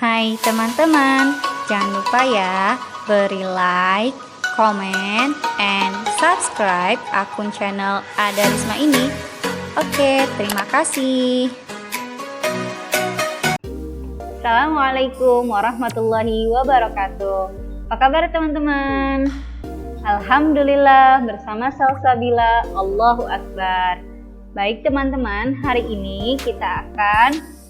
Hai teman-teman, jangan lupa ya beri like, comment, and subscribe akun channel Ada Risma ini. Oke, terima kasih. Assalamualaikum warahmatullahi wabarakatuh. Apa kabar teman-teman? Alhamdulillah, bersama Salsabila, Allahu Akbar. Baik teman-teman, hari ini kita akan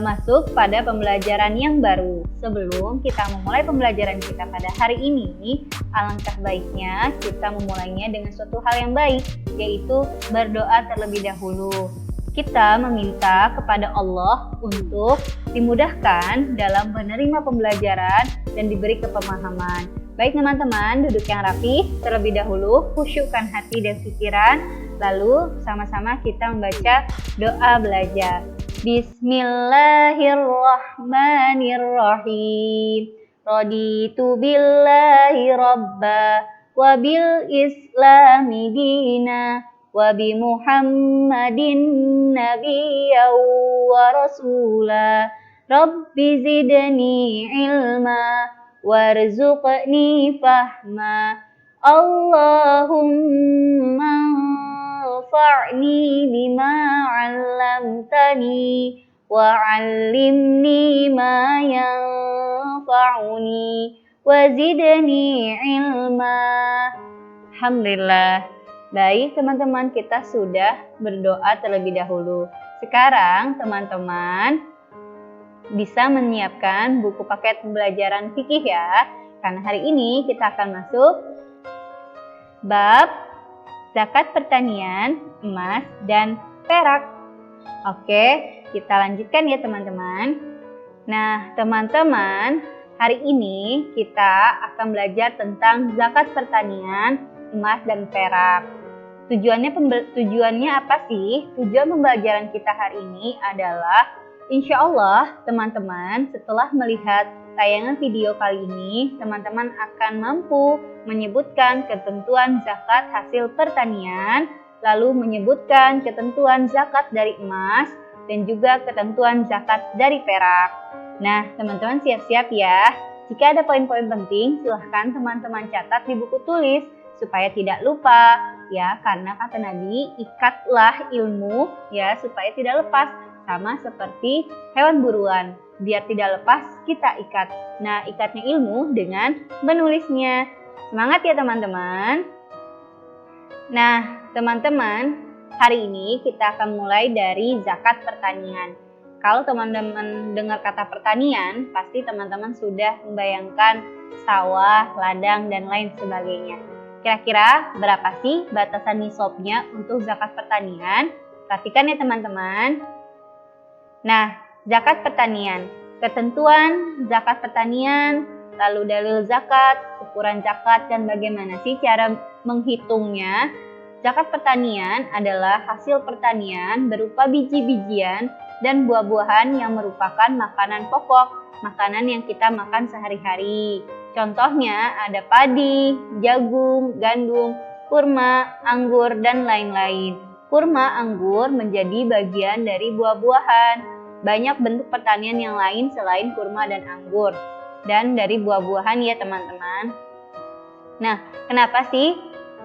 masuk pada pembelajaran yang baru. Sebelum kita memulai pembelajaran kita pada hari ini, alangkah baiknya kita memulainya dengan suatu hal yang baik, yaitu berdoa terlebih dahulu. Kita meminta kepada Allah untuk dimudahkan dalam menerima pembelajaran dan diberi kepemahaman. Baik teman-teman, duduk yang rapi terlebih dahulu, khusyukkan hati dan pikiran, lalu sama-sama kita membaca doa belajar. Bismillahirrahmanirrahim. Raditu billahi rabba wa bil islami dina wa bi Muhammadin nabiyya wa rasula. Rabbi zidni ilma warzuqni fahma. Allahumma anfa'ni bima 'allamtani wa 'allimni ma yanfa'uni wa zidni ilma. Alhamdulillah. Baik teman-teman, kita sudah berdoa terlebih dahulu. Sekarang teman-teman bisa menyiapkan buku paket pembelajaran fikih ya. Karena hari ini kita akan masuk bab zakat pertanian, emas, dan perak. Oke, kita lanjutkan ya teman-teman. Nah teman-teman, hari ini kita akan belajar tentang zakat pertanian, emas, dan perak. Tujuannya apa sih? Tujuan pembelajaran kita hari ini adalah insya Allah teman-teman setelah melihat tayangan video kali ini, teman-teman akan mampu menyebutkan ketentuan zakat hasil pertanian, lalu menyebutkan ketentuan zakat dari emas, dan juga ketentuan zakat dari perak. Nah, teman-teman siap-siap ya. Jika ada poin-poin penting, silahkan teman-teman catat di buku tulis supaya tidak lupa ya, karena kata Nabi, ikatlah ilmu ya supaya tidak lepas, sama seperti hewan buruan. Biar tidak lepas, kita ikat. Nah, ikatnya ilmu dengan menulisnya. Semangat ya teman-teman. Nah, teman-teman, hari ini kita akan mulai dari zakat pertanian. Kalau teman-teman dengar kata pertanian, pasti teman-teman sudah membayangkan sawah, ladang, dan lain sebagainya. Kira-kira berapa sih batasan nisabnya untuk zakat pertanian? Perhatikan ya teman-teman. Nah, zakat pertanian, ketentuan zakat pertanian, lalu dalil zakat, ukuran zakat, dan bagaimana sih cara menghitungnya. Zakat pertanian adalah hasil pertanian berupa biji-bijian dan buah-buahan yang merupakan makanan pokok, makanan yang kita makan sehari-hari. Contohnya ada padi, jagung, gandum, kurma, anggur, dan lain-lain. Kurma, anggur menjadi bagian dari buah-buahan. Banyak bentuk pertanian yang lain selain kurma dan anggur. Dan dari buah-buahan ya teman-teman. Nah, kenapa sih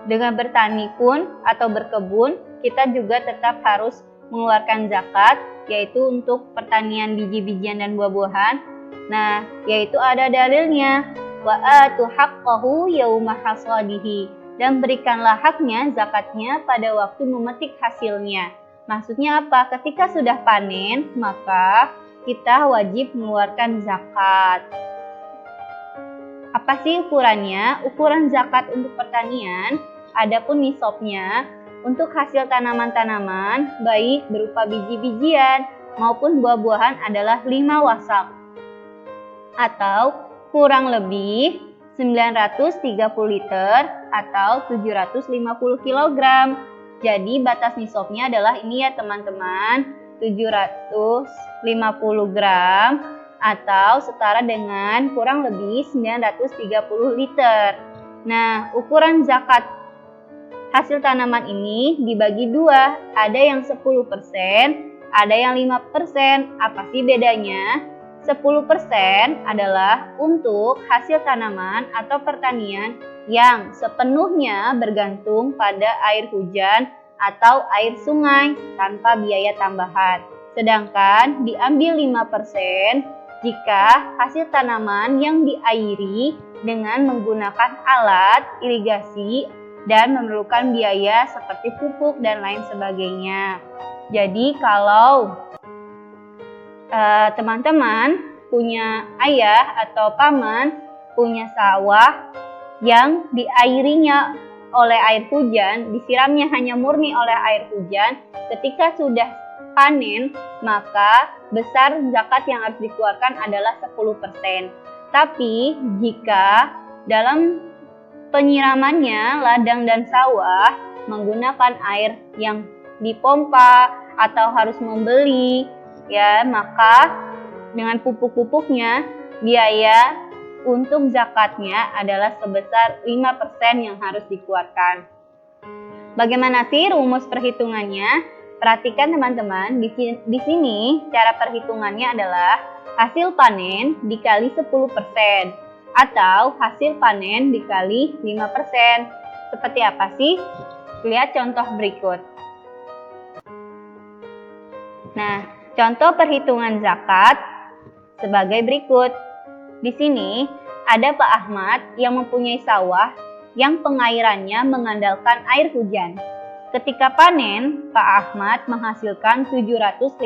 dengan bertani pun atau berkebun, kita juga tetap harus mengeluarkan zakat, yaitu untuk pertanian biji-bijian dan buah-buahan. Nah, yaitu ada dalilnya. Wa atu haqqahu yauma hasadihi. Dan berikanlah haknya, zakatnya pada waktu memetik hasilnya. Maksudnya apa? Ketika sudah panen, maka kita wajib mengeluarkan zakat. Apa sih ukurannya? Ukuran zakat untuk pertanian, adapun nisabnya untuk hasil tanaman-tanaman, baik berupa biji-bijian maupun buah-buahan adalah 5 wasak. Atau kurang lebih 930 liter atau 750 kg. Jadi batas nisabnya adalah ini ya teman-teman, 750 gram atau setara dengan kurang lebih 930 liter. Nah, ukuran zakat hasil tanaman ini dibagi dua, ada yang 10%, ada yang 5%. Apa sih bedanya? 10% adalah untuk hasil tanaman atau pertanian yang sepenuhnya bergantung pada air hujan atau air sungai tanpa biaya tambahan. Sedangkan diambil 5% jika hasil tanaman yang diairi dengan menggunakan alat irigasi dan memerlukan biaya seperti pupuk dan lain sebagainya. Jadi kalau teman-teman punya ayah atau paman punya sawah yang diairinya oleh air hujan, disiramnya hanya murni oleh air hujan, ketika sudah panen, maka besar zakat yang harus dikeluarkan adalah 10%. Tapi jika dalam penyiramannya ladang dan sawah menggunakan air yang dipompa atau harus membeli, ya, maka dengan pupuk-pupuknya biaya untuk zakatnya adalah sebesar 5% yang harus dikeluarkan. Bagaimana sih rumus perhitungannya? Perhatikan teman-teman, di sini cara perhitungannya adalah hasil panen dikali 10% atau hasil panen dikali 5%. Seperti apa sih? Lihat contoh berikut. Nah, contoh perhitungan zakat sebagai berikut. Di sini ada Pak Ahmad yang mempunyai sawah yang pengairannya mengandalkan air hujan. Ketika panen, Pak Ahmad menghasilkan 750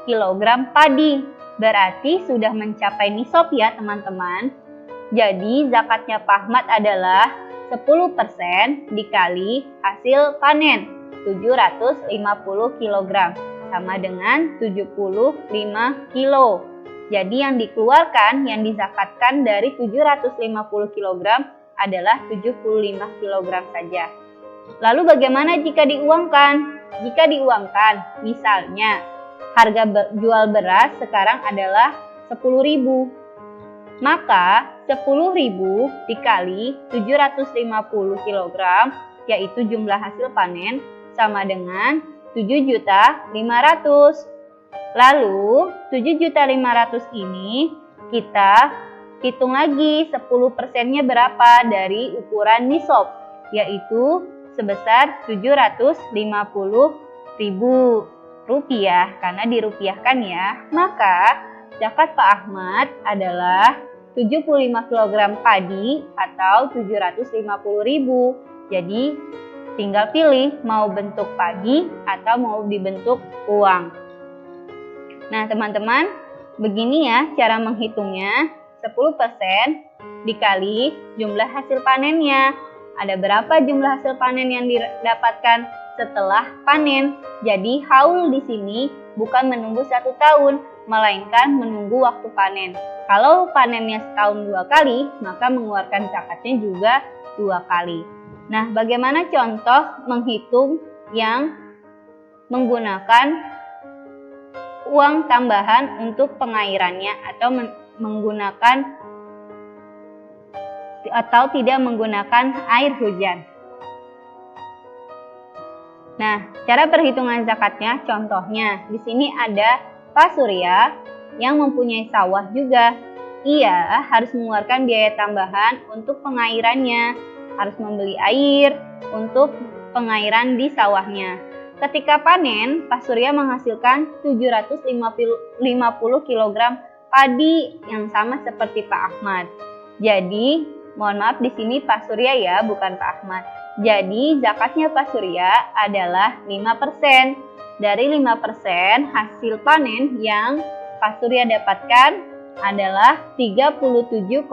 kg padi. Berarti sudah mencapai nisab ya teman-teman. Jadi zakatnya Pak Ahmad adalah 10% dikali hasil panen 750 kg. Sama dengan 75 kilo. Jadi yang dikeluarkan, yang dizakatkan dari 750 kg adalah 75 kg saja. Lalu bagaimana jika diuangkan? Jika diuangkan, misalnya harga jual beras sekarang adalah 10.000. Maka 10.000 dikali 750 kg, yaitu jumlah hasil panen, sama dengan 7.500.000. Lalu 7.500.000 ini kita hitung lagi 10%-nya berapa dari ukuran nisab, yaitu sebesar 750.000 rupiah, karena dirupiahkan ya. Maka zakat Pak Ahmad adalah 75 kg padi atau 750.000. Jadi tinggal pilih mau bentuk padi atau mau dibentuk uang. Nah teman-teman, begini ya cara menghitungnya. 10% dikali jumlah hasil panennya. Ada berapa jumlah hasil panen yang didapatkan setelah panen? Jadi haul di sini bukan menunggu 1 tahun, melainkan menunggu waktu panen. Kalau panennya setahun 2 kali, maka mengeluarkan zakatnya juga 2 kali. Nah, bagaimana contoh menghitung yang menggunakan uang tambahan untuk pengairannya atau menggunakan atau tidak menggunakan air hujan? Nah, cara perhitungan zakatnya contohnya di sini ada Pak Surya yang mempunyai sawah juga. Ia harus mengeluarkan biaya tambahan untuk pengairannya, harus membeli air untuk pengairan di sawahnya. Ketika panen, Pak Surya menghasilkan 750 kg padi yang sama seperti Pak Ahmad. Jadi, mohon maaf di sini Pak Surya ya, bukan Pak Ahmad. Jadi, zakatnya Pak Surya adalah 5%. Dari 5% hasil panen yang Pak Surya dapatkan adalah 37,5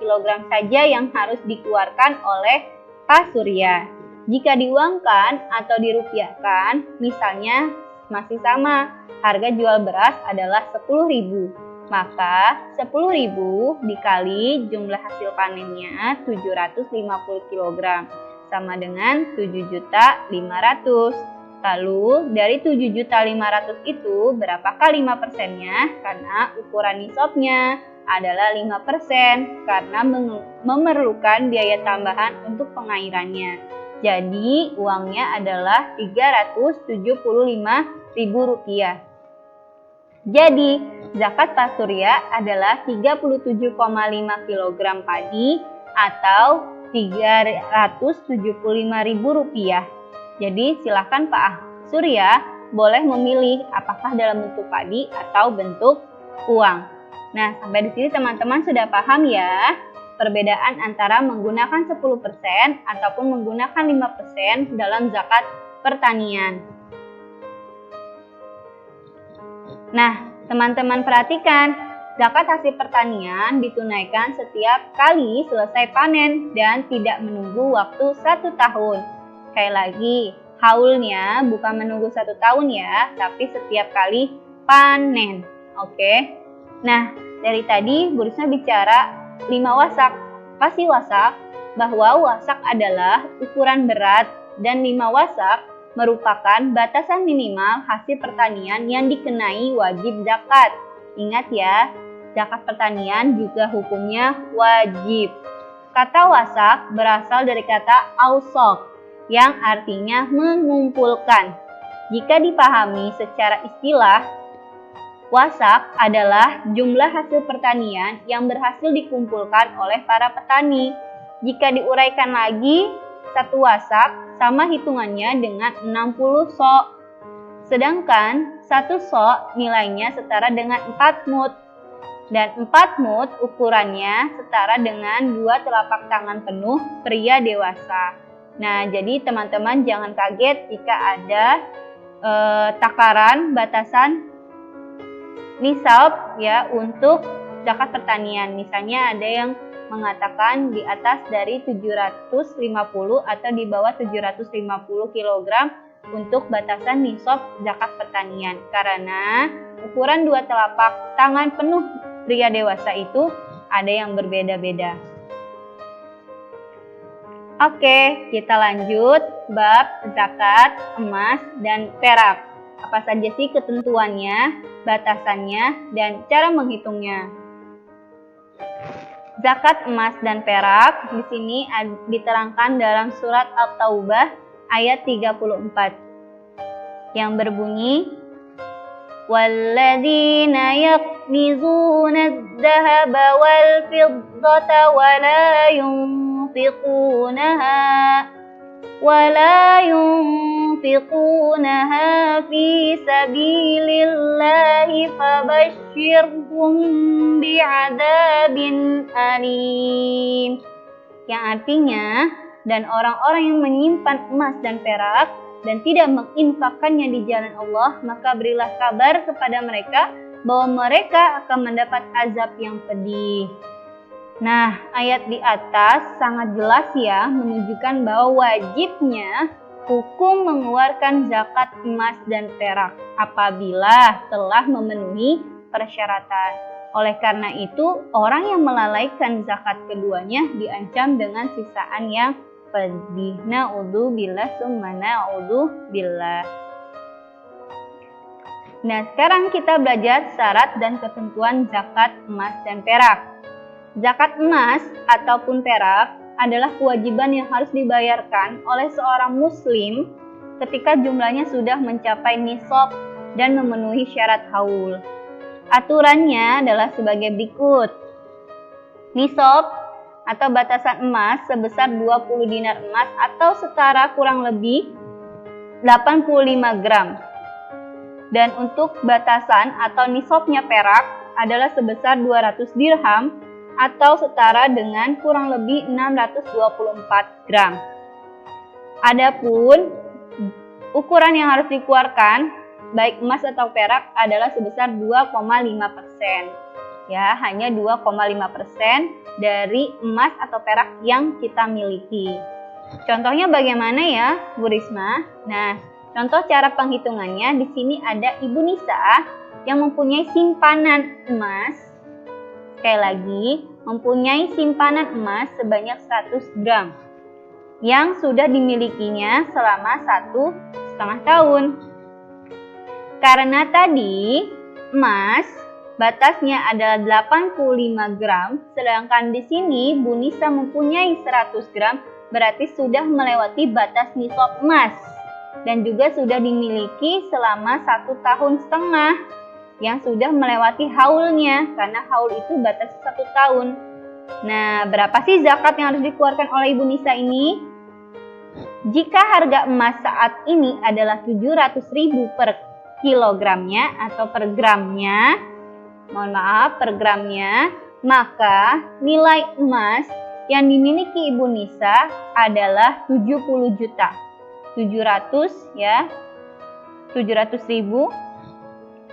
kg saja yang harus dikeluarkan oleh Pak Surya. Jika diuangkan atau dirupiahkan, misalnya masih sama, harga jual beras adalah 10.000. Maka 10.000 dikali jumlah hasil panennya 750 kg, sama dengan 7.500.000. Lalu dari 7.500.000 itu berapakah 5%-nya? Karena ukuran nisabnya adalah 5% karena memerlukan biaya tambahan untuk pengairannya. Jadi uangnya adalah 375.000 rupiah. Jadi, zakat pasturya adalah 37,5 kg padi atau Rp375.000. Jadi, silakan Pak Surya boleh memilih apakah dalam bentuk padi atau bentuk uang. Nah, sampai di sini teman-teman sudah paham ya perbedaan antara menggunakan 10% ataupun menggunakan 5% dalam zakat pertanian. Nah, teman-teman perhatikan, zakat hasil pertanian ditunaikan setiap kali selesai panen dan tidak menunggu waktu 1 tahun. Sekali lagi, haulnya bukan menunggu 1 tahun ya, tapi setiap kali panen. Oke. Nah, dari tadi Bu Risma bicara 5 wasak. Apa sih wasak? Bahwa wasak adalah ukuran berat dan 5 wasak merupakan batasan minimal hasil pertanian yang dikenai wajib zakat. Ingat ya, zakat pertanian juga hukumnya wajib. Kata wasak berasal dari kata ausok, yang artinya mengumpulkan. Jika dipahami secara istilah, wasak adalah jumlah hasil pertanian yang berhasil dikumpulkan oleh para petani. Jika diuraikan lagi, 1 wasak sama hitungannya dengan 60 sok. Sedangkan 1 sok nilainya setara dengan 4 mud. Dan 4 mud ukurannya setara dengan 2 telapak tangan penuh pria dewasa. Nah, jadi teman-teman jangan kaget jika ada takaran batasan nisab ya untuk zakat pertanian. Misalnya ada yang mengatakan di atas dari 750 atau di bawah 750 kg untuk batasan nisab zakat pertanian. Karena ukuran 2 telapak tangan penuh pria dewasa itu ada yang berbeda-beda. Oke, kita lanjut bab zakat emas dan perak. Apa saja sih ketentuannya, batasannya, dan cara menghitungnya? Zakat emas dan perak di sini diterangkan dalam surat At-Taubah ayat 34 yang berbunyi walladzina yaknizuna adh-dhahaba wal fiddata ولا ينفقونها في سبيل الله فبشرهم بعذاب أليم. Yang artinya, dan orang-orang yang menyimpan emas dan perak dan tidak menginfakkannya di jalan Allah, maka berilah kabar kepada mereka bahwa mereka akan mendapat azab yang pedih. Nah, ayat di atas sangat jelas ya menunjukkan bahwa wajibnya hukum mengeluarkan zakat emas dan perak apabila telah memenuhi persyaratan. Oleh karena itu, orang yang melalaikan zakat keduanya diancam dengan siksaan yang pedih. Na'udzubillah summa na'udzubillah. Nah, sekarang kita belajar syarat dan ketentuan zakat emas dan perak. Zakat emas ataupun perak adalah kewajiban yang harus dibayarkan oleh seorang muslim ketika jumlahnya sudah mencapai nisab dan memenuhi syarat haul. Aturannya adalah sebagai berikut. Nisab atau batasan emas sebesar 20 dinar emas atau setara kurang lebih 85 gram. Dan untuk batasan atau nisabnya perak adalah sebesar 200 dirham atau setara dengan kurang lebih 624 gram. Adapun ukuran yang harus dikeluarkan baik emas atau perak adalah sebesar 2,5%. Ya, hanya 2,5% dari emas atau perak yang kita miliki. Contohnya bagaimana ya, Bu Risma? Nah, contoh cara penghitungannya di sini ada Ibu Nisa yang mempunyai simpanan emas. Sekali lagi, mempunyai simpanan emas sebanyak 100 gram yang sudah dimilikinya selama 1,5 tahun. Karena tadi emas batasnya adalah 85 gram, sedangkan di sini Bu Nisa mempunyai 100 gram, berarti sudah melewati batas nisab emas dan juga sudah dimiliki selama 1,5 tahun. yang sudah melewati haulnya, karena haul itu batas 1 tahun. Nah, berapa sih zakat yang harus dikeluarkan oleh Ibu Nisa ini? Jika harga emas saat ini adalah 700.000 per kilogramnya atau per gramnya, per gramnya, maka nilai emas yang dimiliki Ibu Nisa adalah 70 juta. 700 ya, 700.000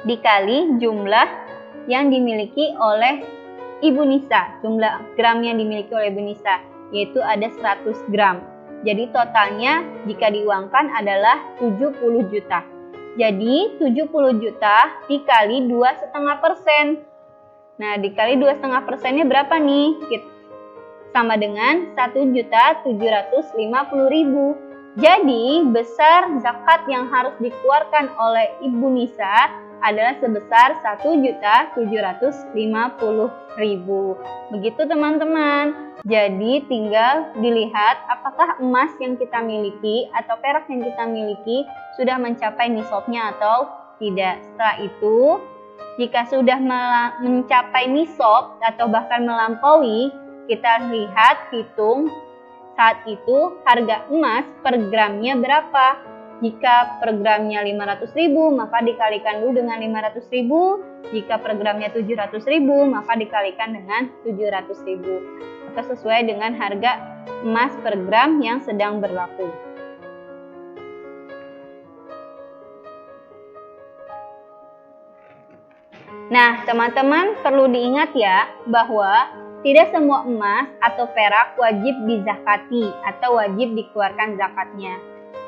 dikali jumlah yang dimiliki oleh Ibu Nisa, jumlah gram yang dimiliki oleh Ibu Nisa, yaitu ada 100 gram. Jadi totalnya jika diuangkan adalah 70 juta. Jadi 70 juta dikali 2,5%. Nah, dikali 2,5%-nya berapa nih? Sama dengan 1.750.000. Jadi, besar zakat yang harus dikeluarkan oleh Ibu Nisa adalah sebesar 1.750.000. Begitu teman-teman. Jadi, tinggal dilihat apakah emas yang kita miliki atau perak yang kita miliki sudah mencapai nisabnya atau tidak. Setelah itu, jika sudah mencapai nisab atau bahkan melampaui, kita lihat, hitung saat itu harga emas per gramnya berapa. Jika per gramnya 500.000, maka dikalikan dulu dengan 500.000. Jika per gramnya 700.000, maka dikalikan dengan 700.000. Maka sesuai dengan harga emas per gram yang sedang berlaku. Nah, teman-teman perlu diingat ya bahwa tidak semua emas atau perak wajib dizakati atau wajib dikeluarkan zakatnya.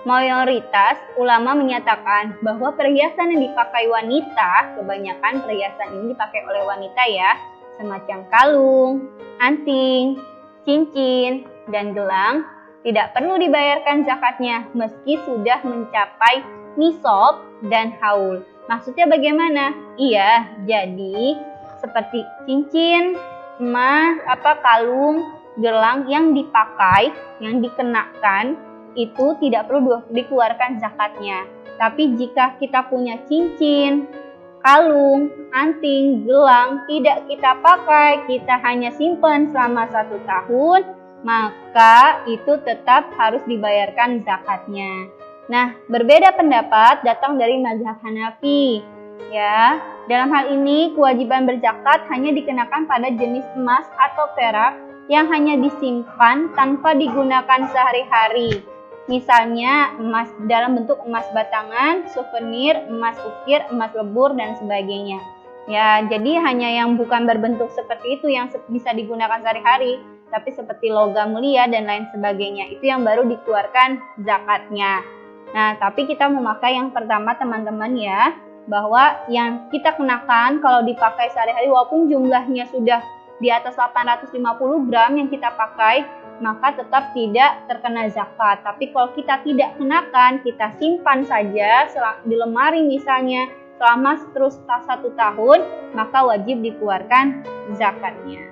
Mayoritas ulama menyatakan bahwa perhiasan yang dipakai wanita, kebanyakan perhiasan ini dipakai oleh wanita ya, semacam kalung, anting, cincin, dan gelang, tidak perlu dibayarkan zakatnya meski sudah mencapai nisab dan haul. Maksudnya bagaimana? Iya, jadi seperti cincin, emas, kalung, gelang yang dipakai, yang dikenakan, itu tidak perlu dikeluarkan zakatnya. Tapi jika kita punya cincin, kalung, anting, gelang tidak kita pakai, kita hanya simpan selama 1 tahun, maka itu tetap harus dibayarkan zakatnya. Nah, berbeda pendapat datang dari mazhab Hanafi. Ya, dalam hal ini kewajiban berzakat hanya dikenakan pada jenis emas atau perak yang hanya disimpan tanpa digunakan sehari-hari. Misalnya emas dalam bentuk emas batangan, souvenir, emas ukir, emas lebur, dan sebagainya. Ya, jadi hanya yang bukan berbentuk seperti itu yang bisa digunakan sehari-hari, tapi seperti logam mulia dan lain sebagainya. Itu yang baru dikeluarkan zakatnya. Nah, tapi kita memakai yang pertama teman-teman ya, bahwa yang kita kenakan kalau dipakai sehari-hari walaupun jumlahnya sudah di atas 850 gram yang kita pakai, maka tetap tidak terkena zakat. Tapi kalau kita tidak kenakan, kita simpan saja di lemari misalnya selama terus 1 tahun, maka wajib dikeluarkan zakatnya.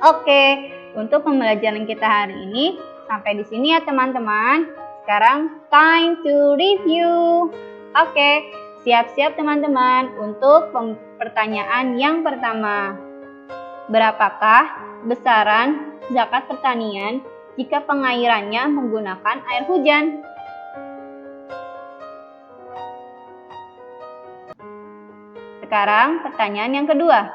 Oke, untuk pembelajaran kita hari ini sampai di sini ya teman-teman. Sekarang time to review. Oke, siap-siap teman-teman untuk pertanyaan yang pertama. Berapakah besaran zakat pertanian jika pengairannya menggunakan air hujan? Sekarang pertanyaan yang kedua.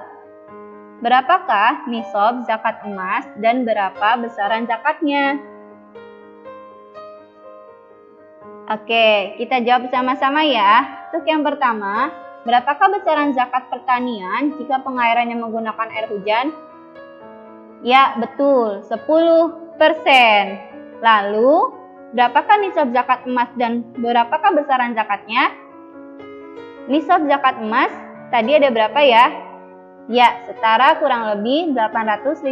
Berapakah nisab zakat emas dan berapa besaran zakatnya? Oke, kita jawab bersama-sama ya. Untuk yang pertama, berapakah besaran zakat pertanian jika pengairannya menggunakan air hujan? Ya, betul, 10%. Lalu, berapakah nisab zakat emas dan berapakah besaran zakatnya? Nisab zakat emas tadi ada berapa ya? Ya, setara kurang lebih 850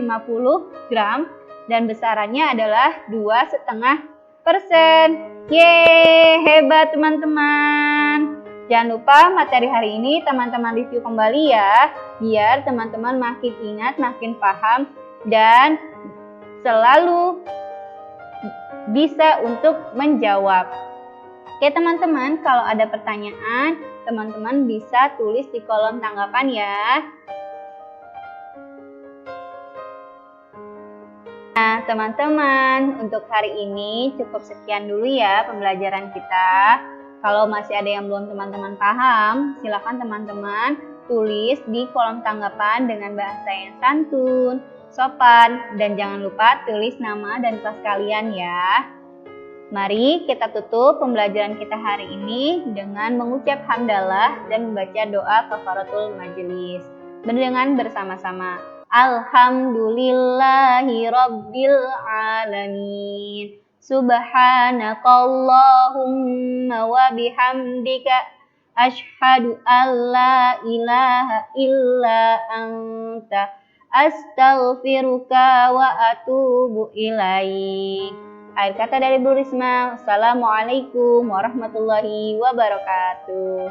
gram dan besarannya adalah 2,5%. Yeay, hebat teman-teman. Jangan lupa materi hari ini teman-teman review kembali ya, biar teman-teman makin ingat, makin paham, dan selalu bisa untuk menjawab. Oke teman-teman, kalau ada pertanyaan teman-teman bisa tulis di kolom tanggapan ya. Nah, teman-teman, untuk hari ini cukup sekian dulu ya pembelajaran kita. Kalau masih ada yang belum teman-teman paham, silakan teman-teman tulis di kolom tanggapan dengan bahasa yang santun, sopan, dan jangan lupa tulis nama dan kelas kalian ya. Mari kita tutup pembelajaran kita hari ini dengan mengucap hamdalah dan membaca doa kafaratul majelis. Dengan bersama-sama. Alhamdulillahi Rabbil Alamin. Subhanakallahumma wa bihamdika ashhadu an la ilaha illa anta astaghfiruka wa atubu ilaik. Akhir kata dari Bu Risma, Assalamualaikum warahmatullahi wabarakatuh.